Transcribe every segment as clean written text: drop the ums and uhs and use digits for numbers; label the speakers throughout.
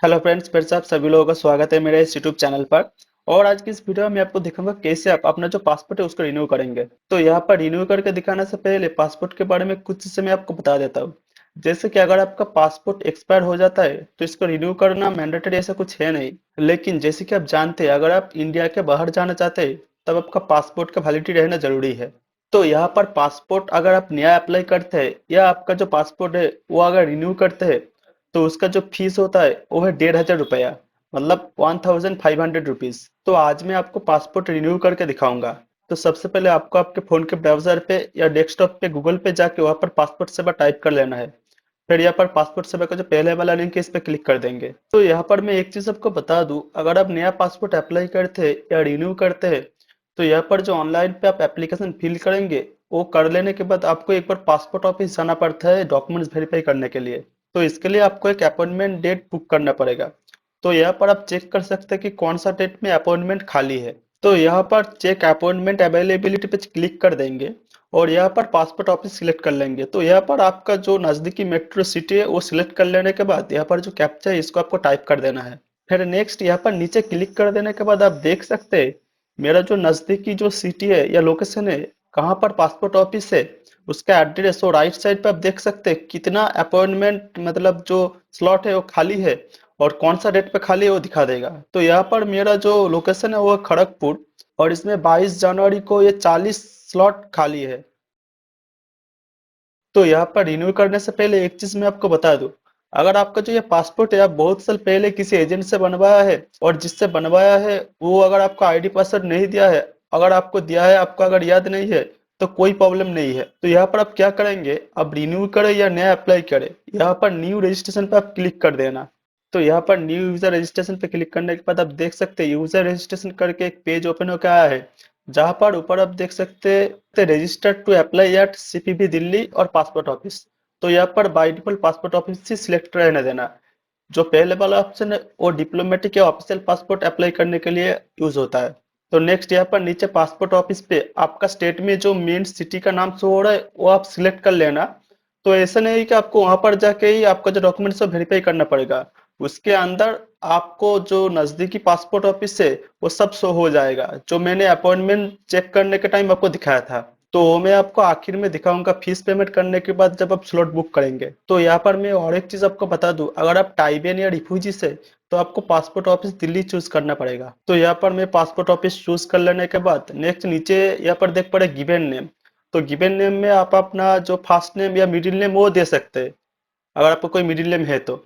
Speaker 1: Hello friends, फिर से आप सभी लोगों का स्वागत है मेरे इस यूट्यूब चैनल पर। और आज की इस वीडियो में मैं आपको दिखाऊंगा कैसे आप अपना जो पासपोर्ट है उसको रिन्यू करेंगे। तो यहाँ पर रिन्यू करके दिखाने से पहले पासपोर्ट के बारे में कुछ चीजें मैं आपको बता देता हूँ। जैसे कि अगर आपका पासपोर्ट एक्सपायर हो जाता है तो इसको रिन्यू करना मैंडेटरी ऐसा कुछ है नहीं। लेकिन जैसे कि आप जानते हैं, अगर आप इंडिया के बाहर जाना चाहते हैं तब आपका पासपोर्ट का वैलिडिटी रहना जरूरी है। तो यहाँ पर पासपोर्ट अगर आप नया अप्लाई करते हैं या आपका जो पासपोर्ट है वो अगर रिन्यू करते हैं तो उसका जो फीस होता है वो है 1500 रुपया, मतलब 1500 रुपीज। तो आज मैं आपको पासपोर्ट रिन्यू करके दिखाऊंगा। तो सबसे पहले आपको आपके फोन के ब्राउजर पे या डेस्कटॉप पे गूगल पे जाके वहाँ पर पासपोर्ट सेवा टाइप कर लेना है। फिर यहाँ पर पासपोर्ट सेवा का जो पहले वाला लिंक है इस पे क्लिक कर देंगे। तो यहाँ पर मैं एक चीज आपको बता दूं, अगर आप नया पासपोर्ट अप्लाई करते हैं या रिन्यू करते हैं तो यहाँ पर जो ऑनलाइन पे आप एप्लीकेशन फिल करेंगे वो कर लेने के बाद आपको एक बार पासपोर्ट ऑफिस जाना पड़ता है डॉक्यूमेंट्स वेरीफाई करने के लिए। तो इसके लिए आपको एक अपॉइंटमेंट डेट बुक करना पड़ेगा। तो यहाँ पर आप चेक कर सकते हैं कि कौन सा डेट में अपॉइंटमेंट खाली है। तो यहाँ पर चेक अपॉइंटमेंट अवेलेबिलिटी पे क्लिक कर देंगे और यहाँ पर पासपोर्ट ऑफिस सिलेक्ट कर लेंगे। तो यहाँ पर आपका जो नज़दीकी मेट्रो सिटी है वो सिलेक्ट कर लेने के बाद यहाँ पर जो कैप्चा है इसको आपको टाइप कर देना है। फिर नेक्स्ट यहाँ पर नीचे क्लिक कर देने के बाद आप देख सकते हैं मेरा जो नज़दीकी जो सिटी है या लोकेशन है, कहाँ पर पासपोर्ट ऑफिस है, उसका एड्रेस। और राइट साइड पे आप देख सकते हैं कितना अपॉइंटमेंट मतलब जो स्लॉट है वो खाली है और कौन सा डेट पे खाली है वो दिखा देगा। तो यहाँ पर मेरा जो लोकेशन है वो है खड़गपुर और इसमें 22 जनवरी को ये 40 स्लॉट खाली है। तो यहाँ पर रिन्यू करने से पहले एक चीज मैं आपको बता दूं, अगर आपका जो ये पासपोर्ट है आप बहुत साल पहले किसी एजेंट से बनवाया है और जिससे बनवाया है वो अगर आपको आईडी पासवर्ड नहीं दिया है, अगर आपको दिया है आपको अगर याद नहीं है तो कोई प्रॉब्लम नहीं है। तो यहाँ पर आप क्या करेंगे, अब रिन्यू करें या नया अप्लाई करें, यहाँ पर न्यू रजिस्ट्रेशन पे आप क्लिक कर देना। तो यहाँ पर न्यू यूजर रजिस्ट्रेशन पे क्लिक करने के बाद आप देख सकते हैं यूजर रजिस्ट्रेशन करके एक पेज ओपन होकर आया है, जहां पर ऊपर आप देख सकते हैं registered to apply at CPB Delhi और पासपोर्ट ऑफिस। तो यहाँ पर बाय डिफॉल्ट पासपोर्ट ऑफिस से सिलेक्ट रहने देना। जो पहले वाला ऑप्शन है वो डिप्लोमेटिक या ऑफिशियल पासपोर्ट अप्लाई करने के लिए यूज होता है। तो नेक्स्ट यहाँ पर नीचे पासपोर्ट ऑफिस पे आपका स्टेट में जो मेन सिटी का नाम शो हो रहा है वो आप सिलेक्ट कर लेना। तो ऐसा नहीं है कि आपको वहां पर जाके ही आपका जो डॉक्यूमेंट्स है वेरीफाई करना पड़ेगा, उसके अंदर आपको जो नजदीकी पासपोर्ट ऑफिस है वो सब शो हो जाएगा, जो मैंने अपॉइंटमेंट चेक करने के टाइम आपको दिखाया था। तो वो मैं आपको आखिर में दिखाऊंगा फीस पेमेंट करने के बाद जब आप स्लॉट बुक करेंगे। तो यहाँ पर मैं और एक चीज आपको बता दूं, अगर आप टाइबियन या रिफ्यूजी से तो आपको पासपोर्ट ऑफिस दिल्ली चूज करना पड़ेगा। तो यहाँ पर मैं पासपोर्ट ऑफिस चूज कर लेने के बाद नेक्स्ट नीचे यहाँ पर देख पड़े गिवन नेम। तो गिवन नेम में आप अपना जो फर्स्ट नेम या मिडिल नेम वो दे सकते हैं, अगर आपको कोई मिडिल नेम है तो।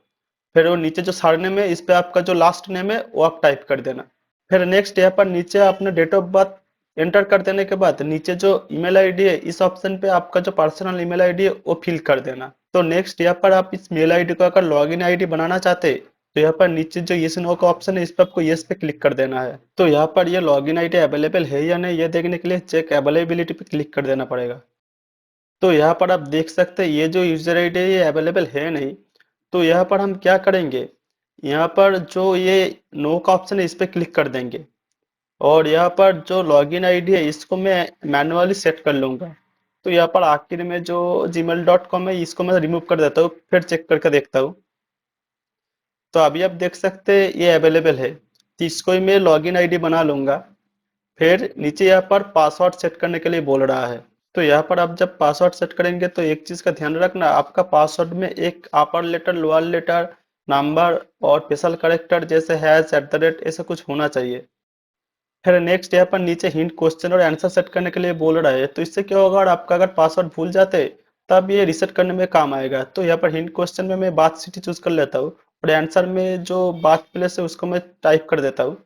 Speaker 1: फिर वो नीचे जो सरनेम है इस पे आपका जो लास्ट नेम है वो आप टाइप कर देना। फिर नेक्स्ट यहाँ पर नीचे अपने डेट ऑफ बर्थ एंटर कर देने के बाद नीचे जो ईमेल आईडी है इस ऑप्शन पे आपका जो पर्सनल ईमेल आईडी है वो फिल कर देना। तो नेक्स्ट यहाँ पर आप इस मेल आईडी को अगर लॉगिन आईडी बनाना चाहते हैं तो यहाँ पर नीचे जो यस नो का ऑप्शन है इस पर आपको यस पे क्लिक कर देना है। तो यहाँ पर ये लॉगिन आईडी अवेलेबल है या नहीं ये देखने के लिए चेक अवेलेबिलिटी पे क्लिक कर देना पड़ेगा। तो यहाँ पर आप देख सकते हैं ये जो यूजर आईडी है ये अवेलेबल है नहीं। तो यहाँ पर हम क्या करेंगे, यहाँ पर जो ये नो का ऑप्शन है इस पे क्लिक कर देंगे और यहाँ पर जो लॉगिन आईडी है इसको मैं मैनुअली सेट कर लूंगा। तो यहाँ पर आखिर में जो gmail.com है इसको मैं रिमूव कर देता हूँ, फिर चेक करके देखता हूँ। तो अभी आप देख सकते हैं ये अवेलेबल है, तो इसको ही मैं लॉगिन आईडी बना लूंगा। फिर नीचे यहाँ पर पासवर्ड सेट करने के लिए बोल रहा है। तो यहाँ पर आप जब पासवर्ड सेट करेंगे तो एक चीज का ध्यान रखना, आपका पासवर्ड में एक upper letter lower letter number और स्पेशल करेक्टर जैसे हैश एट द रेट ऐसा कुछ होना चाहिए। फिर नेक्स्ट यहाँ पर नीचे हिंट क्वेश्चन और आंसर सेट करने के लिए बोल रहा है। तो इससे क्या होगा, और आपका अगर पासवर्ड भूल जाते तब ये रिसेट करने में काम आएगा। तो यहाँ पर हिंट क्वेश्चन में मैं बात सिटी चूज कर लेता हूँ और आंसर में जो बात प्लेस है उसको मैं टाइप कर देता हूँ।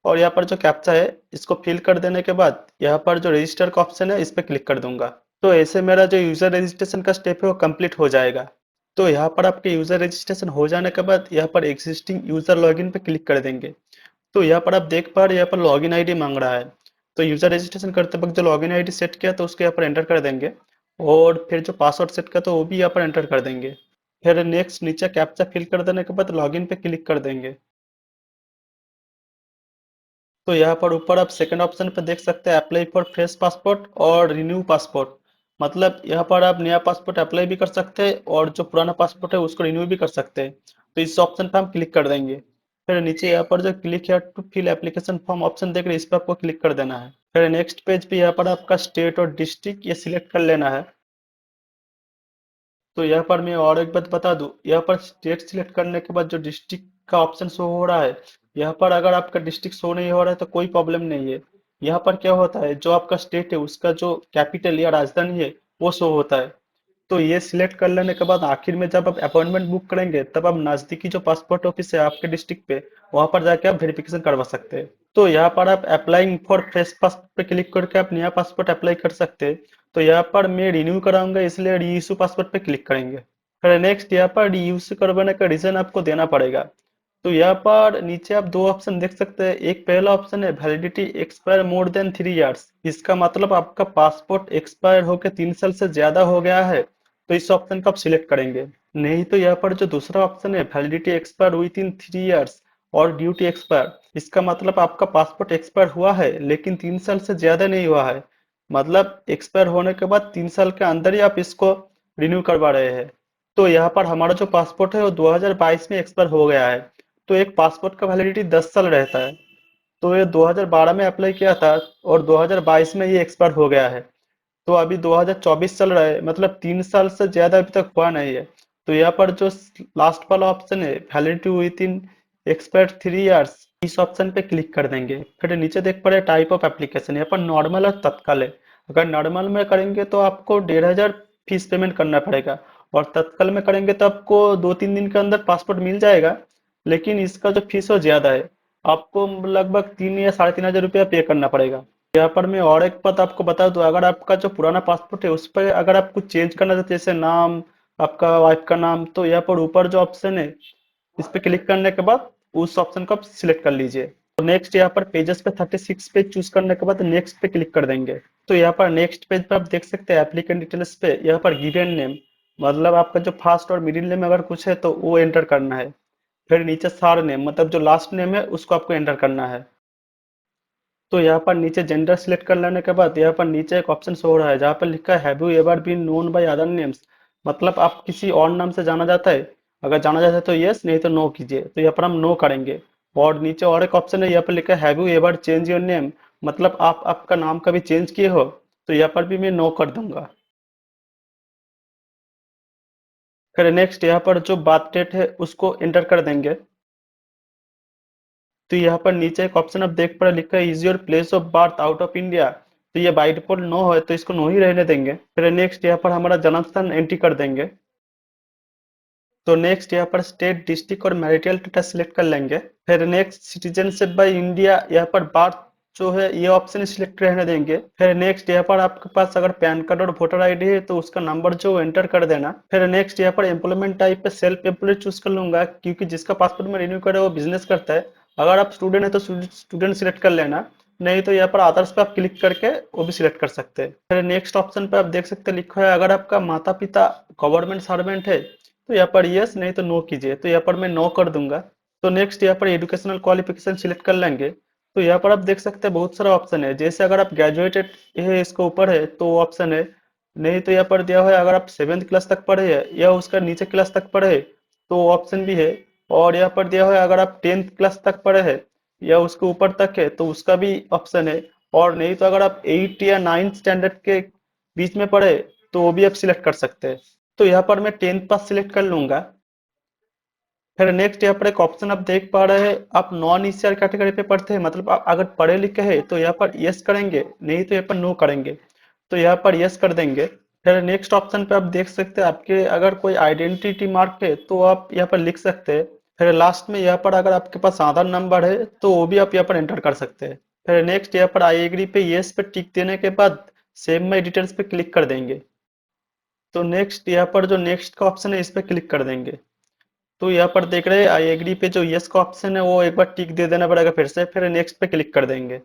Speaker 1: और यहाँ पर जो कैप्चा है इसको फिल कर देने के बाद यहाँ पर जो रजिस्टर का ऑप्शन है इस पर क्लिक कर दूंगा। तो ऐसे मेरा जो यूजर रजिस्ट्रेशन का स्टेप है वो कंप्लीट हो जाएगा। तो यहाँ पर आपके यूजर रजिस्ट्रेशन हो जाने के बाद यहाँ पर एग्जिस्टिंग यूजर लॉगिन पे क्लिक कर देंगे। तो यहाँ पर आप देख पा रहे हैं यहाँ पर लॉगिन आईडी मांग रहा है। तो यूजर रजिस्ट्रेशन करते वक्त जो लॉगिन आईडी सेट किया तो उसको यहाँ पर एंटर कर देंगे और फिर जो पासवर्ड सेट किया तो वो भी यहाँ पर एंटर कर देंगे। फिर नेक्स्ट नीचे कैप्चा फिल कर देने के बाद लॉगिन पे क्लिक कर देंगे। तो यहाँ पर ऊपर आप सेकंड ऑप्शन पे देख सकते हैं अप्लाई फॉर फ्रेश पासपोर्ट और रिन्यू पासपोर्ट। मतलब यहाँ पर आप नया पासपोर्ट अप्लाई भी कर सकते हैं और जो पुराना पासपोर्ट है उसको रिन्यू भी कर सकते हैं। तो इस ऑप्शन पे हम क्लिक कर देंगे। फिर नीचे यहाँ पर जो क्लिक है to fill application form option देख रहे हैं, इस पर आपको क्लिक कर देना है। फिर नेक्स्ट पेज पे यहाँ पर आपका स्टेट और डिस्ट्रिक्ट ये सिलेक्ट कर लेना है। तो यहाँ पर मैं और एक बात बता दूं, यहाँ पर स्टेट सिलेक्ट करने के बाद जो डिस्ट्रिक्ट का ऑप्शन शो हो रहा है, यहाँ पर अगर आपका डिस्ट्रिक्ट शो नहीं हो रहा है तो कोई प्रॉब्लम नहीं है। यहाँ पर क्या होता है, जो आपका स्टेट है उसका जो कैपिटल या राजधानी है वो शो होता है। तो ये सिलेक्ट कर लेने के बाद आखिर में जब आप अपॉइंटमेंट बुक करेंगे तब आप नजदीकी जो पासपोर्ट ऑफिस है आपके डिस्ट्रिक्ट पे, वहां पर जाके आप वेरिफिकेशन करवा सकते हैं। तो यहाँ पर आप अप्लाइंग फॉर फ्रेश पासपोर्ट पे क्लिक करके आप नया पासपोर्ट अप्लाई कर सकते हैं। तो यहाँ पर मैं रिन्यू कराऊंगा, इसलिए री इशू पासपोर्ट पे क्लिक करेंगे। फिर नेक्स्ट यहाँ पर री इशू करवाने का रीजन आपको देना पड़ेगा। तो यहाँ पर नीचे आप दो ऑप्शन देख सकते हैं। एक पहला ऑप्शन है validity expire more than 3 years, इसका मतलब आपका पासपोर्ट एक्सपायर होकर 3 साल से ज्यादा हो गया है, तो इस ऑप्शन को आप सिलेक्ट करेंगे। नहीं तो यहाँ पर जो दूसरा ऑप्शन है validity expire with in 3 years और ड्यूटी एक्सपायर, इसका मतलब आपका पासपोर्ट एक्सपायर हुआ है लेकिन 3 साल से ज्यादा नहीं हुआ है। मतलब एक्सपायर होने के बाद 3 साल के अंदर ही आप इसको रिन्यू करवा रहे हैं। तो यहाँ पर हमारा जो पासपोर्ट है वो 2022 में एक्सपायर हो गया है। तो एक पासपोर्ट का वैलिडिटी 10 साल रहता है। तो ये 2012 में अप्लाई किया था और 2022 में ये एक्सपायर हो गया है। तो अभी 2024 चल रहा है, मतलब 3 साल से ज्यादा अभी तक हुआ नहीं है। तो यहाँ पर जो लास्ट वाला ऑप्शन है validity with in expire 3 years, इस ऑप्शन पे क्लिक कर देंगे। फिर नीचे देख पड़े टाइप ऑफ एप्लीकेशन, यहाँ पर नॉर्मल और तत्काल है। अगर नॉर्मल में करेंगे तो आपको 1,500 फीस पेमेंट करना पड़ेगा, और तत्काल में करेंगे तो आपको 2-3 दिन के अंदर पासपोर्ट मिल जाएगा। लेकिन इसका जो फीस है ज्यादा है, आपको लगभग 3 या 3,500 रुपया पे करना पड़ेगा। यहाँ पर मैं और एक बात आपको बता दूं, अगर आपका जो पुराना पासपोर्ट है उस पर अगर आप कुछ चेंज करना चाहते हैं, जैसे नाम, आपका वाइफ का नाम, तो यहाँ पर ऊपर जो ऑप्शन है इस पे क्लिक करने के बाद उस ऑप्शन को आप सिलेक्ट कर लीजिए। तो नेक्स्ट यहाँ पर पेजेस पे 36 पेज चूज करने के बाद नेक्स्ट पे क्लिक कर देंगे। तो यहाँ पर नेक्स्ट पेज पे आप देख सकते हैं एप्लीकेंट डिटेल्स पे यहाँ पर गिवन नेम, मतलब आपका जो फर्स्ट और मिडिल नेम अगर कुछ है तो वो एंटर करना है। फिर नीचे सार नेम, मतलब जो लास्ट नेम है उसको आपको एंटर करना है। तो यहाँ पर नीचे जेंडर सिलेक्ट कर लेने के बाद यहाँ पर नीचे एक ऑप्शन शो हो रहा है जहाँ पर लिखा है have you ever been known by other names, मतलब आप किसी और नाम से जाना जाता है। अगर जाना जाता है तो यस, नहीं तो नो कीजिए। तो यहाँ पर हम नो करेंगे। और नीचे और एक ऑप्शन है, यहाँ पर लिखा है have you ever change your name, मतलब आप आपका नाम कभी चेंज किए हो, तो यहाँ पर भी मैं नो कर दूंगा। फिर नेक्स्ट यहाँ पर जो बर्थ डेट है उसको एंटर कर देंगे। तो यहाँ पर नीचे एक ऑप्शन आप देख पा रहे, लिखा है is your place of birth out of India, तो ये बाई डिफॉल्ट नो है तो इसको नो ही रहने देंगे। फिर नेक्स्ट यहाँ पर हमारा जन्म स्थान एंट्री कर देंगे। तो नेक्स्ट यहाँ पर स्टेट, डिस्ट्रिक्ट और मैरिटल डेटा सिलेक्ट कर लेंगे। फिर नेक्स्ट सिटीजनशिप बाय इंडिया, यहाँ पर बर्थ जो है ये ऑप्शन सिलेक्ट रहने देंगे। फिर नेक्स्ट यहाँ पर आपके पास अगर पैन कार्ड और वोटर आईडी है तो उसका नंबर जो एंटर कर देना। फिर नेक्स्ट यहाँ पर एम्प्लॉयमेंट टाइप पे सेल्फ एम्प्लॉयड चूज कर लूंगा, क्योंकि जिसका पासपोर्ट में रिन्यू करे वो बिजनेस करता है। अगर आप स्टूडेंट है तो स्टूडेंट सिलेक्ट कर लेना, नहीं तो यहाँ पर अदर्स पे आप क्लिक करके वो भी सिलेक्ट कर सकते हैं। फिर नेक्स्ट ऑप्शन पे आप देख सकते हैं लिखा है अगर आपका माता पिता गवर्नमेंट सर्वेंट है तो यहाँ पर यस, नहीं तो नो कीजिए। तो यहाँ पर मैं नो कर दूंगा। तो नेक्स्ट यहाँ पर एजुकेशनल क्वालिफिकेशन सिलेक्ट कर लेंगे। तो यहाँ पर आप देख सकते हैं बहुत सारा ऑप्शन है, जैसे अगर आप ग्रेजुएटेड है इसके ऊपर है तो ऑप्शन है, नहीं तो यहाँ पर दिया हुआ है अगर आप 7th क्लास तक पढ़े हैं या उसका नीचे क्लास तक पढ़े हैं तो ऑप्शन भी है। और यहाँ पर दिया हुआ है अगर आप 10th क्लास तक पढ़े हैं या उसके ऊपर तक है तो उसका भी ऑप्शन है। और नहीं तो अगर आप 8 या 9th स्टैंडर्ड के बीच में पढ़े तो वो भी आप सिलेक्ट कर सकते हैं। तो यहाँ पर मैं 10th पास सिलेक्ट कर लूंगा। फिर नेक्स्ट यहाँ पर एक ऑप्शन आप देख पा रहे हैं, आप नॉन ईसीआर कैटेगरी पे पढ़ते हैं, मतलब आप अगर पढ़े लिखे हैं तो यहाँ पर यस करेंगे, नहीं तो यहाँ पर नो करेंगे। तो यहाँ पर यस कर देंगे। फिर नेक्स्ट ऑप्शन पे आप देख सकते हैं आपके अगर कोई आइडेंटिटी मार्क है तो आप यहाँ पर लिख सकते हैं। फिर लास्ट में यहाँ पर अगर आपके पास आधार नंबर है तो वो भी आप यहाँ पर एंटर कर सकते हैं। फिर नेक्स्ट यहाँ पर आई एग्री पे यस पे टिक देने के बाद सेव माई डिटेल्स पे क्लिक कर देंगे। तो नेक्स्ट यहाँ पर जो नेक्स्ट का ऑप्शन है इस पे क्लिक कर देंगे। तो यहाँ पर देख रहे हैं आई एग्री पे जो यस का ऑप्शन है वो एक बार टिक दे देना पड़ेगा फिर से, फिर नेक्स्ट पे क्लिक कर देंगे।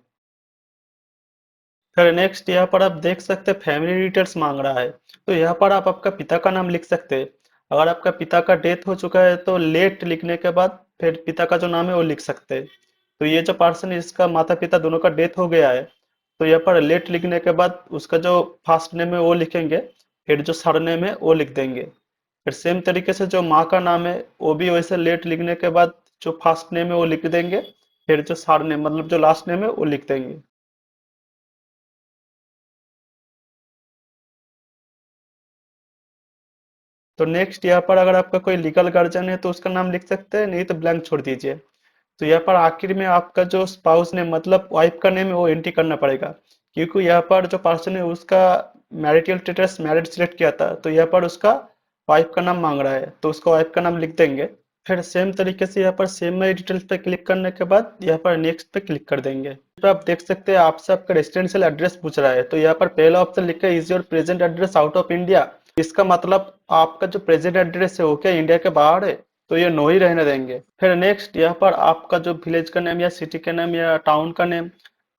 Speaker 1: फिर नेक्स्ट यहाँ पर आप देख सकते हैं फैमिली डिटेल्स मांग रहा है। तो यहाँ पर आप आपका पिता का नाम लिख सकते हैं। अगर आपका पिता का डेथ हो चुका है तो लेट लिखने के बाद फिर पिता का जो नाम है वो लिख सकते हैं। तो ये जो पर्सन है इसका माता पिता दोनों का डेथ हो गया है, तो यहाँ पर लेट लिखने के बाद उसका जो फर्स्ट नेम है वो लिखेंगे, फिर जो सरनेम है वो लिख देंगे। फिर सेम तरीके से जो माँ का नाम है वो भी वैसे लेट लिखने के बाद जो फर्स्ट नेम है वो लिख देंगे, फिर जो सार नेम मतलब जो लास्ट नेम है वो लिख देंगे। तो नेक्स्ट यहाँ पर अगर आपका कोई लीगल गार्जियन है तो उसका नाम लिख सकते हैं, नहीं तो ब्लैंक छोड़ दीजिए। तो यहाँ पर आखिर में आपका जो स्पाउस नेम मतलब वाइफ का नेम है वो एंट्री करना पड़ेगा, क्योंकि यहाँ पर जो पर्सन है उसका मैरिटल स्टेटस मैरिड सिलेक्ट किया था, तो यहाँ पर उसका वाइफ का नाम मांग रहा है, तो उसका वाइफ का नाम लिख देंगे। फिर सेम तरीके से यहाँ पर सेम माई डिटेल्स पे क्लिक करने के बाद यहाँ पर नेक्स्ट पे क्लिक कर देंगे। तो आप देख सकते हैं आपसे आपका रेजिडेंशियल एड्रेस पूछ रहा है, तो यहाँ पर पहला ऑप्शन लिखा है is your present address out of India. इसका मतलब आपका जो प्रेजेंट एड्रेस है वो क्या इंडिया के बाहर है, तो ये नो ही रहने देंगे। फिर नेक्स्ट यहाँ पर आपका जो विलेज का नेम या सिटी का नेम या टाउन का नेम,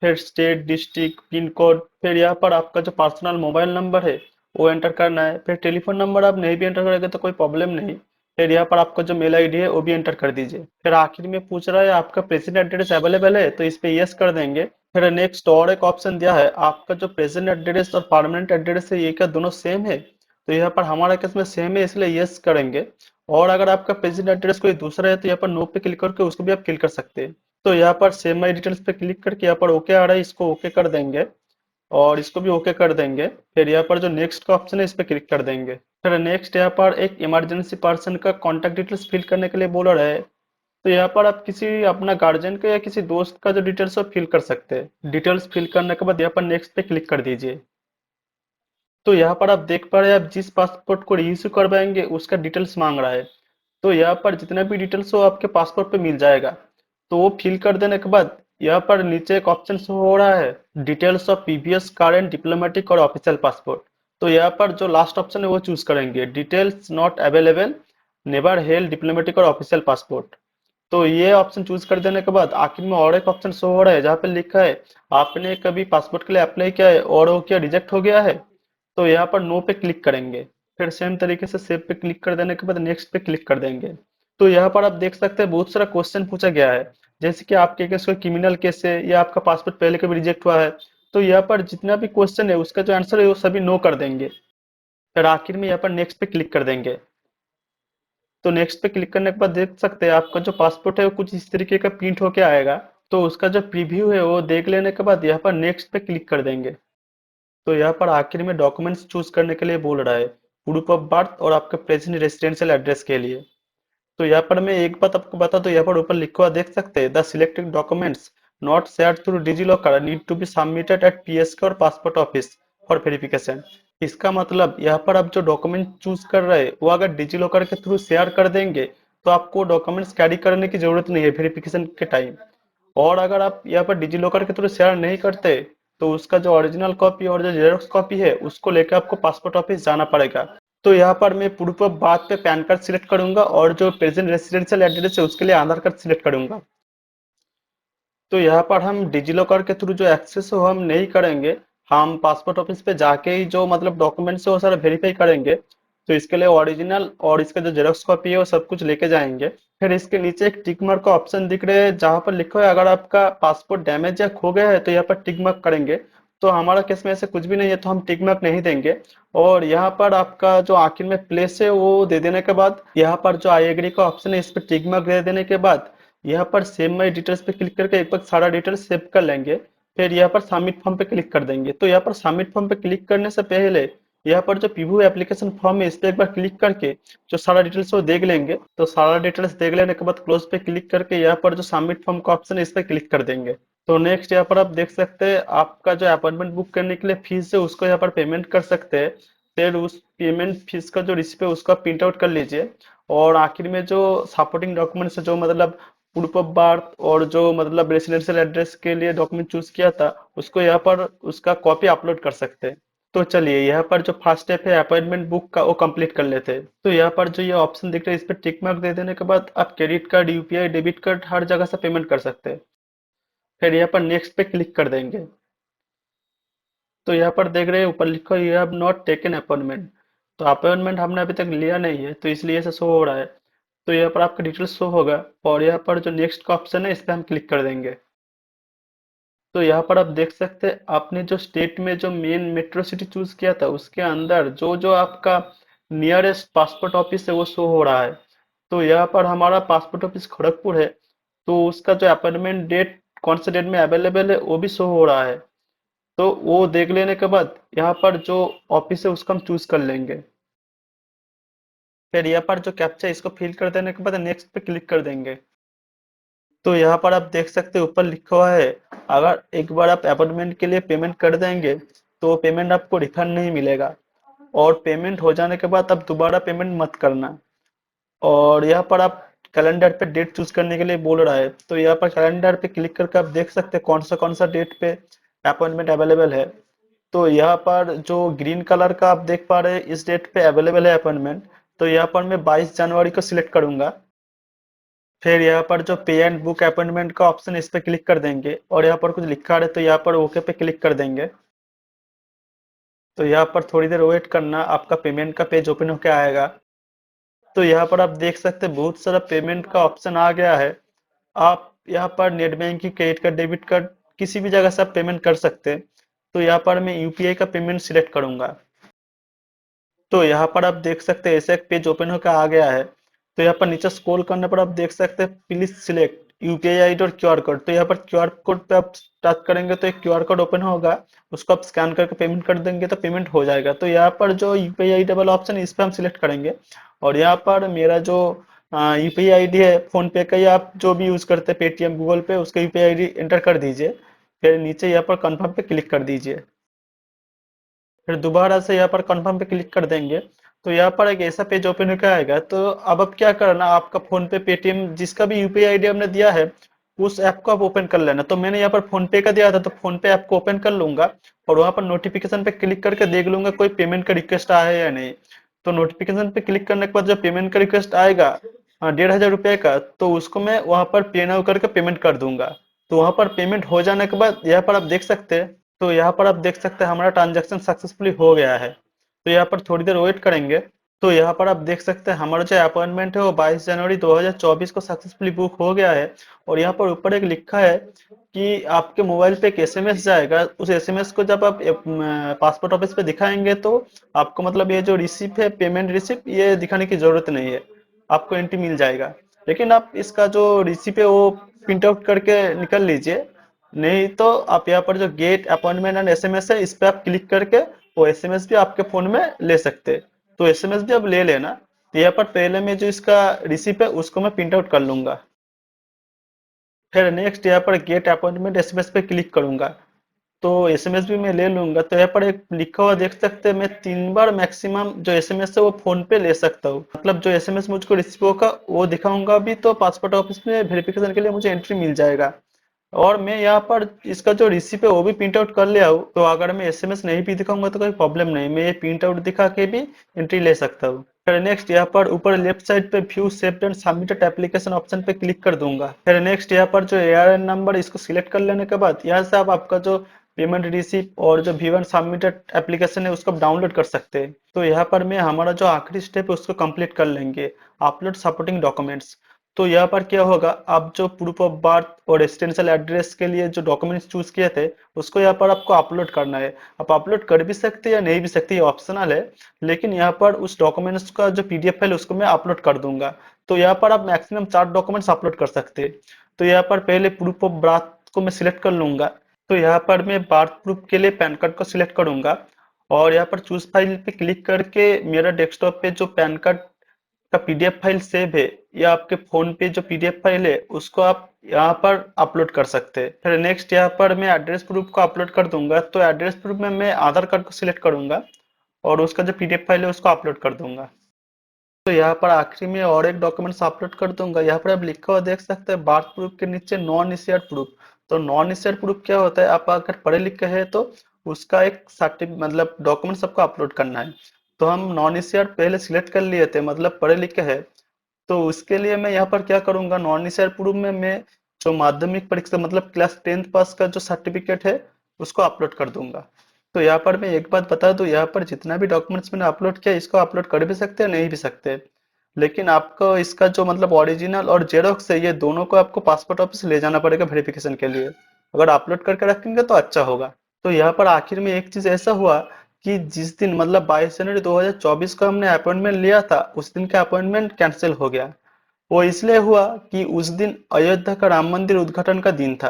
Speaker 1: फिर स्टेट डिस्ट्रिक्ट पिन कोड, फिर यहाँ पर आपका जो पर्सनल मोबाइल नंबर है वो एंटर करना है। फिर टेलीफोन नंबर आप नहीं भी एंटर करेंगे तो कोई प्रॉब्लम नहीं। फिर यहाँ पर आपका जो मेल आईडी है वो भी एंटर कर दीजिए। फिर आखिर में पूछ रहा है आपका प्रेजेंट एड्रेस अवेलेबल है, तो इस पे यस कर देंगे। फिर नेक्स्ट और एक ऑप्शन दिया है आपका जो प्रेजेंट एड्रेस और परमानेंट एड्रेस है ये क्या दोनों सेम है, तो यहाँ पर हमारा केस में सेम है इसलिए यस करेंगे। और अगर आपका प्रेजेंट एड्रेस कोई दूसरा है तो यहाँ पर नो पे क्लिक करके उसको भी आप क्लिक कर सकते हैं। तो यहाँ पर सेम माई डिटेल्स पे क्लिक करके यहाँ पर ओके आ रहा है, इसको ओके कर देंगे और इसको भी ओके कर देंगे। फिर यहाँ पर जो नेक्स्ट का ऑप्शन है इस पे क्लिक कर देंगे। फिर नेक्स्ट यहाँ पर एक इमरजेंसी पर्सन का कॉन्टैक्ट डिटेल्स फिल करने के लिए बोल रहा है, तो यहाँ पर आप किसी अपना गार्जियन का या किसी दोस्त का जो डिटेल्स है फिल कर सकते हैं। डिटेल्स फिल करने के बाद यहाँ पर नेक्स्ट पे क्लिक कर दीजिए। तो यहाँ पर आप देख पा रहे हैं आप जिस पासपोर्ट को इश्यू करवाएंगे उसका डिटेल्स मांग रहा है, तो यहाँ पर जितना भी डिटेल्स हो आपके पासपोर्ट पे मिल जाएगा। तो वो फिल कर देने के बाद यहाँ पर नीचे एक ऑप्शन शो हो रहा है details of previous current diplomatic और ऑफिशियल पासपोर्ट। तो यहाँ पर जो लास्ट ऑप्शन है वो चूज करेंगे, details not available never held diplomatic और ऑफिशियल पासपोर्ट। तो ये ऑप्शन चूज कर देने के बाद आखिर में और एक ऑप्शन शो हो रहा है जहाँ पे लिखा है आपने कभी पासपोर्ट के लिए अप्लाई किया है और वो क्या रिजेक्ट हो गया है, तो यहाँ पर नो पे क्लिक करेंगे। फिर सेम तरीके से सेव पे क्लिक कर देने के बाद नेक्स्ट पे क्लिक कर देंगे। तो यहाँ पर आप देख सकते हैं बहुत सारा क्वेश्चन पूछा गया है, जैसे कि आपके केस कोई क्रिमिनल केस है या आपका पासपोर्ट पहले कभी रिजेक्ट हुआ है, तो यहाँ पर जितना भी क्वेश्चन है उसका जो आंसर है वो सभी नो कर देंगे। फिर आखिर में यहाँ पर नेक्स्ट पे क्लिक कर देंगे। तो नेक्स्ट पे क्लिक करने के बाद देख सकते हैं आपका जो पासपोर्ट है वो कुछ इस तरीके का प्रिंट होके आएगा। तो उसका जो प्रीव्यू है वो देख लेने के बाद यहाँ पर नेक्स्ट पे क्लिक कर देंगे। तो यहाँ पर आखिर में डॉक्यूमेंट्स चूज करने के लिए बोल रहा है प्रूफ ऑफ बर्थ और आपके प्रेजेंट रेजिडेंशियल एड्रेस के लिए। तो यहाँ पर मैं एक बात आपको बता दूं, यहाँ पर ऊपर लिखा हुआ देख सकते हैं the selected documents not share through DigiLocker need to be submitted at PSK और पासपोर्ट ऑफिस फॉर वेरिफिकेशन। इसका मतलब यहाँ पर आप जो डॉक्यूमेंट चूज कर रहे हैं वो अगर डिजी लॉकर के थ्रू शेयर कर देंगे तो आपको डॉक्यूमेंट्स कैरी करने की जरूरत नहीं है वेरिफिकेशन के टाइम। और अगर आप यहाँ पर डिजी लॉकर के थ्रू शेयर नहीं करते तो उसका जो ओरिजिनल कॉपी और जो जेरोक्स कॉपी है उसको लेकर आपको पासपोर्ट ऑफिस जाना पड़ेगा। तो यहाँ पर मैं प्रूफ ऑफ बात पे पैन कार्ड सिलेक्ट करूंगा और जो प्रेजेंट रेसिडेंशियल एड्रेस है उसके लिए आधार कार्ड सिलेक्ट करूंगा। तो यहाँ पर हम डिजिलॉकर के थ्रू जो एक्सेस हो हम नहीं करेंगे, हम पासपोर्ट ऑफिस पे जाके ही जो मतलब डॉक्यूमेंट्स है वो सारा वेरीफाई करेंगे। तो इसके लिए ओरिजिनल और इसका जो जेरोक्स कॉपी है वो सब कुछ लेके जाएंगे। फिर इसके नीचे एक टिक मार्क का ऑप्शन दिख रहा है जहाँ पर लिखा है अगर आपका पासपोर्ट डैमेज या खो गया है तो यहाँ पर टिक मार्क करेंगे। तो हमारा केस में ऐसे कुछ भी नहीं है तो हम टिक मार्क नहीं देंगे। और यहाँ पर आपका जो आखिर में प्लेस है वो दे देने के बाद यहाँ पर जो आई एग्री का ऑप्शन है इस पर टिक मार्क दे देने के बाद यहाँ पर सेव माई डिटेल्स पे क्लिक करके एक बार सारा डिटेल्स सेव कर लेंगे। फिर यहाँ पर सबमिट फॉर्म पे क्लिक कर देंगे। तो यहाँ पर सबमिट फॉर्म पे क्लिक करने से पहले यहाँ पर जो प्रीव्यू एप्लीकेशन फॉर्म है इस पे एक बार क्लिक करके जो सारा डिटेल्स वो देख लेंगे। तो सारा डिटेल्स देख लेने के बाद क्लोज पे क्लिक करके यहाँ पर जो सबमिट फॉर्म का ऑप्शन है इस पे क्लिक कर देंगे। तो नेक्स्ट यहाँ पर आप देख सकते हैं आपका जो अपॉइंटमेंट बुक करने के लिए फीस है उसको यहाँ पर पेमेंट कर सकते हैं। फिर उस पेमेंट फीस का जो रिसिप्ट है उसका प्रिंट आउट कर लीजिए। और आखिर में जो सपोर्टिंग डॉक्यूमेंट्स है जो मतलब प्रूफ ऑफ बर्थ और जो मतलब रेसिडेंशियल एड्रेस के लिए डॉक्यूमेंट चूज किया था उसको यहाँ पर उसका कॉपी अपलोड कर सकते हैं। तो चलिए यहाँ पर जो फर्स्ट स्टेप है अपॉइंटमेंट बुक का वो कंप्लीट कर लेते हैं। तो यहाँ पर जो ये ऑप्शन दिख रहा है इस पर टिक मार्क दे देने के बाद आप credit card UPI debit card हर जगह से पेमेंट कर सकते हैं। फिर यहाँ पर नेक्स्ट पे क्लिक कर देंगे। तो यहाँ पर देख रहे हैं ऊपर लिखा you have not taken appointment, तो अपॉइंटमेंट हमने अभी तक लिया नहीं है तो इसलिए ऐसा शो हो रहा है। तो यहाँ पर आपका डिटेल्स शो होगा और यहाँ पर जो नेक्स्ट का ऑप्शन है इस पर हम क्लिक कर देंगे। तो यहाँ पर आप देख सकते हैं आपने जो स्टेट में जो मेन मेट्रो सिटी चूज किया था उसके अंदर जो जो आपका नियरेस्ट पासपोर्ट ऑफिस है वो शो हो रहा है। तो यहाँ पर हमारा पासपोर्ट ऑफिस खड़गपुर है, तो उसका जो अपॉइंटमेंट डेट कौन से डेट में अवेलेबल है वो भी शो हो रहा है। तो वो देख लेने के बाद यहाँ पर जो ऑफिस है उसका हम चूज कर लेंगे। फिर यहाँ पर जो कैप्चा है इसको फिल कर देने के बाद नेक्स्ट पे क्लिक कर देंगे। तो यहाँ पर आप देख सकते हैं ऊपर लिखा हुआ है, अगर एक बार आप अपॉइंटमेंट के लिए पेमेंट कर देंगे तो पेमेंट आपको रिफंड नहीं मिलेगा, और पेमेंट हो जाने के बाद आप दोबारा पेमेंट मत करना। और यहाँ पर आप कैलेंडर पे डेट चूज करने के लिए बोल रहा है, तो यहाँ पर कैलेंडर पे क्लिक करके आप देख सकते हैं कौन सा डेट पे अपॉइंटमेंट अवेलेबल है। तो यहाँ पर जो ग्रीन कलर का आप देख पा रहे हैं इस डेट पे अवेलेबल है अपॉइंटमेंट। तो यहाँ पर मैं 22 जनवरी को सिलेक्ट करूंगा। फिर यहाँ पर जो पे एंड बुक अपॉइंटमेंट का ऑप्शन इस पे क्लिक कर देंगे, और यहाँ पर कुछ लिखा है तो यहाँ पर ओके पे क्लिक कर देंगे। तो यहाँ पर थोड़ी देर वेट करना, आपका पेमेंट का पेज ओपन होकर आएगा। तो यहाँ पर आप देख सकते हैं बहुत सारा पेमेंट का ऑप्शन आ गया है। आप यहाँ पर net banking, credit card, debit card किसी भी जगह से आप पेमेंट कर सकते हैं। तो यहाँ पर मैं यूपीआई का पेमेंट सिलेक्ट करूंगा। तो यहाँ पर आप देख सकते हैं ऐसा एक पेज ओपन होकर आ गया है। तो यहाँ पर नीचे स्क्रॉल करने पर आप देख सकते हैं प्लीज सिलेक्ट यूपीआई आईडी और क्यूआर कोड। तो यहाँ पर क्यूआर कोड पे आप टच करेंगे तो एक क्यूआर कोड ओपन होगा, उसको आप स्कैन करके पेमेंट कर देंगे तो पेमेंट हो जाएगा। तो यहाँ पर जो यूपीआई आईडी वाला ऑप्शन है इस पर हम सिलेक्ट करेंगे, और यहाँ पर मेरा जो यूपीआई आईडी है फोन पे का, या आप जो भी यूज करते हैं पेटीएम, गूगल पे, उसका यूपीआई आईडी एंटर कर दीजिए। फिर नीचे यहाँ पर कंफर्म पे क्लिक कर दीजिए। फिर दोबारा से यहाँ पर कंफर्म पे क्लिक कर देंगे। तो यहाँ पर एक ऐसा पेज ओपन होकर आएगा। तो अब क्या करना, आपका फोन पे, पेटीएम, जिसका भी यूपीआई आईडी हमने दिया है उस ऐप को आप ओपन कर लेना। तो मैंने यहाँ पर फोन पे का दिया था तो फोन पे ऐप को ओपन कर लूंगा, और वहां पर नोटिफिकेशन पे क्लिक करके देख लूंगा कोई पेमेंट का रिक्वेस्ट आया है या नहीं। तो नोटिफिकेशन पे क्लिक करने के बाद जब पेमेंट का रिक्वेस्ट आएगा 1500 रुपये का, तो उसको मैं वहां पर पे नाउ करके पेमेंट कर दूंगा। तो वहां पर पेमेंट हो जाने के बाद यहाँ पर आप देख सकते हैं, तो यहाँ पर आप देख सकते हैं हमारा ट्रांजैक्शन सक्सेसफुली हो गया है। तो यहाँ पर थोड़ी देर वेट करेंगे। तो यहाँ पर आप देख सकते हैं हमारा जो अपॉइंटमेंट है वो 22 जनवरी 2024 को सक्सेसफुली बुक हो गया है। और यहाँ पर ऊपर एक लिखा है कि आपके मोबाइल पे एक एसएमएस जाएगा, उस एसएमएस को जब आप पासपोर्ट ऑफिस पे दिखाएंगे तो आपको मतलब ये जो रिसिप्ट है, पेमेंट रिसिप्ट, ये दिखाने की जरूरत नहीं है, आपको एंट्री मिल जाएगा। लेकिन आप इसका जो रिसिप्ट है वो प्रिंट आउट करके निकल लीजिए, नहीं तो आप यहाँ पर जो गेट अपॉइंटमेंट एंड एसएमएस है इस पे आप क्लिक करके वो एसएमएस भी आपके फोन में ले सकते हैं। तो एसएमएस भी आप ले लेना। तो यहाँ पर पहले में जो इसका रिसिप्ट है उसको मैं प्रिंट आउट कर लूंगा। फिर नेक्स्ट यहाँ पर गेट अपॉइंटमेंट एसएमएस पे क्लिक करूंगा। तो एसएमएस भी मैं ले लूंगा। तो यहाँ पर एक लिखा हुआ देख सकते हैं, मैं 3 बार मैक्सिमम जो एसएमएस है वो फोन पे ले सकता हूँ। मतलब जो एसएमएस मुझको रिसीव होगा वो दिखाऊंगा भी, तो पासपोर्ट ऑफिस में वेरिफिकेशन के लिए मुझे एंट्री मिल जाएगा। और मैं यहाँ पर इसका जो रिसिप्ट है वो भी प्रिंट आउट कर लिया हूँ, तो अगर मैं एसएमएस नहीं भी दिखाऊंगा तो कोई प्रॉब्लम नहीं, मैं ये प्रिंट आउट दिखा के भी एंट्री ले सकता हूँ। फिर नेक्स्ट यहाँ पर ऊपर लेफ्ट साइड पे view saved and submitted application option पे क्लिक कर दूंगा। फिर नेक्स्ट यहाँ पर जो एआरएन नंबर इसको सिलेक्ट कर लेने के बाद यहाँ से आप आपका जो पेमेंट रिसिप्ट और जो व्यू एंड सबमिटेड एप्लीकेशन है उसको डाउनलोड कर सकते हैं। तो यहाँ पर मैं हमारा जो आखिरी स्टेप है उसको कंप्लीट कर लेंगे, अपलोड सपोर्टिंग डॉक्यूमेंट्स। तो यहाँ पर क्या होगा, आप जो प्रूफ ऑफ बर्थ और रेजिडेंशियल एड्रेस के लिए जो डॉक्यूमेंट्स चूज किए थे उसको यहाँ पर आपको अपलोड करना है। आप अपलोड कर भी सकते हैं या नहीं भी सकते, ये ऑप्शनल है। लेकिन यहाँ पर उस डॉक्यूमेंट्स का जो पीडीएफ फाइल उसको मैं अपलोड कर दूंगा। तो यहाँ पर आप मैक्सिमम 4 डॉक्यूमेंट्स अपलोड कर सकते हैं। तो यहाँ पर पहले प्रूफ ऑफ बर्थ को मैं सिलेक्ट कर लूंगा। तो यहाँ पर मैं बर्थ प्रूफ के लिए पैन कार्ड को सिलेक्ट करूंगा, और यहाँ पर चूज फाइल पे क्लिक करके मेरा डेस्कटॉप पे जो पैन कार्ड का पीडीएफ फाइल सेव है या आपके फोन पे जो पीडीएफ फाइल है उसको आप यहाँ पर अपलोड कर सकते हैं। फिर नेक्स्ट यहाँ पर मैं एड्रेस प्रूफ को अपलोड कर दूंगा। तो एड्रेस प्रूफ में मैं आधार कार्ड को सिलेक्ट करूंगा और उसका जो पीडीएफ फाइल है उसको अपलोड कर दूंगा। तो यहाँ पर आखिरी में और एक डॉक्यूमेंट्स अपलोड कर दूंगा। यहाँ पर आप लिखा हुआ देख सकते हैं बर्थ प्रूफ के नीचे नॉन इश्यूड प्रूफ। तो नॉन इश्यूड प्रूफ क्या होता है, आप अगर पढ़े लिखे हैं तो उसका एक सर्टिफिकेट मतलब डॉक्यूमेंट्स आपको अपलोड करना है। तो हम नॉन इश्यूड पहले सिलेक्ट कर लिए थे, मतलब पढ़े लिखे हैं। तो उसके लिए मैं यहाँ पर क्या करूंगा, नॉन इश्यूड प्रूफ में मैं जो माध्यमिक परीक्षा मतलब क्लास 10th पास का जो सर्टिफिकेट है उसको अपलोड कर दूंगा। तो यहाँ पर मैं एक बात बता दूं, यहाँ पर जितना भी डॉक्यूमेंट्स मैंने अपलोड किया इसको अपलोड कर भी सकते हैं नहीं भी सकते। लेकिन आपको इसका जो मतलब ओरिजिनल और जेरोक्स है ये दोनों को आपको पासपोर्ट ऑफिस ले जाना पड़ेगा वेरिफिकेशन के लिए। अगर अपलोड करके रखेंगे तो अच्छा होगा। तो यहाँ पर आखिर में एक चीज ऐसा हुआ कि जिस दिन मतलब 22 जनवरी 2024 को हमने अपॉइंटमेंट लिया था, उस दिन का अपॉइंटमेंट कैंसिल हो गया। वो इसलिए हुआ कि उस दिन अयोध्या का राम मंदिर उद्घाटन का दिन था,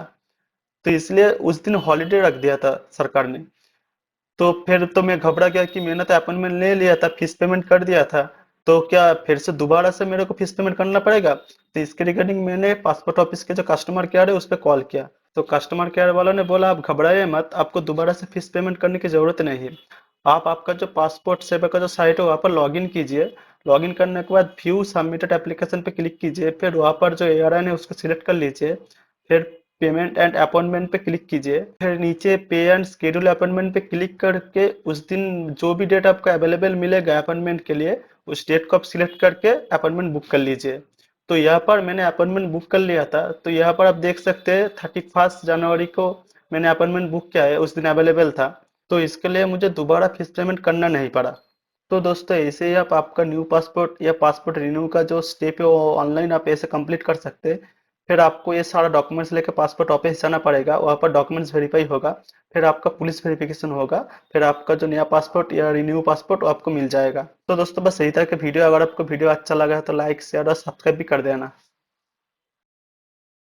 Speaker 1: तो इसलिए उस दिन हॉलीडे रख दिया था सरकार ने। तो फिर तो मैं घबरा गया कि मैंने तो अपॉइंटमेंट ले लिया था, फीस पेमेंट कर दिया था, तो क्या फिर से दोबारा से मेरे को फीस पेमेंट करना पड़ेगा? तो इसके रिगार्डिंग मैंने पासपोर्ट ऑफिस के जो कस्टमर केयर है उस पर कॉल किया। तो कस्टमर केयर वालों ने बोला आप घबराइए मत, आपको दोबारा से फीस पेमेंट करने की जरूरत नहीं है। आप आपका जो पासपोर्ट सेवा का जो साइट है वहाँ पर लॉग इन कीजिए। लॉग इन करने के बाद व्यू सबमिटेड एप्लीकेशन पे क्लिक कीजिए, फिर वहाँ पर जो एयरलाइन है उसको सिलेक्ट कर लीजिए। फिर पेमेंट एंड अपॉइंटमेंट पे क्लिक कीजिए, फिर नीचे पे एंड शेड्यूल अपॉइंटमेंट पे क्लिक करके उस दिन जो भी डेट आपको अवेलेबल मिलेगा अपॉइंटमेंट के लिए, उस डेट को आप सिलेक्ट करके अपॉइंटमेंट बुक कर लीजिए। तो यहाँ पर मैंने अपॉइंटमेंट बुक कर लिया था, तो यहाँ पर आप देख सकते हैं 31 जनवरी को मैंने अपॉइंटमेंट बुक किया है, उस दिन अवेलेबल था। तो इसके लिए मुझे दोबारा फीस पेमेंट करना नहीं पड़ा। तो दोस्तों ऐसे ही आप आपका न्यू पासपोर्ट या पासपोर्ट रिन्यू का जो स्टेप है वो ऑनलाइन आप ऐसे कंप्लीट कर सकते हैं। फिर आपको ये सारा डॉक्यूमेंट्स लेकर पासपोर्ट ऑफिस जाना पड़ेगा, वहाँ पर डॉक्यूमेंट्स वेरीफाई होगा, फिर आपका पुलिस वेरिफिकेशन होगा, फिर आपका जो नया पासपोर्ट या रिन्यू पासपोर्ट वो आपको मिल जाएगा। तो दोस्तों बस यही था कि वीडियो, अगर आपको वीडियो अच्छा लगा है तो लाइक शेयर और सब्सक्राइब भी कर देना।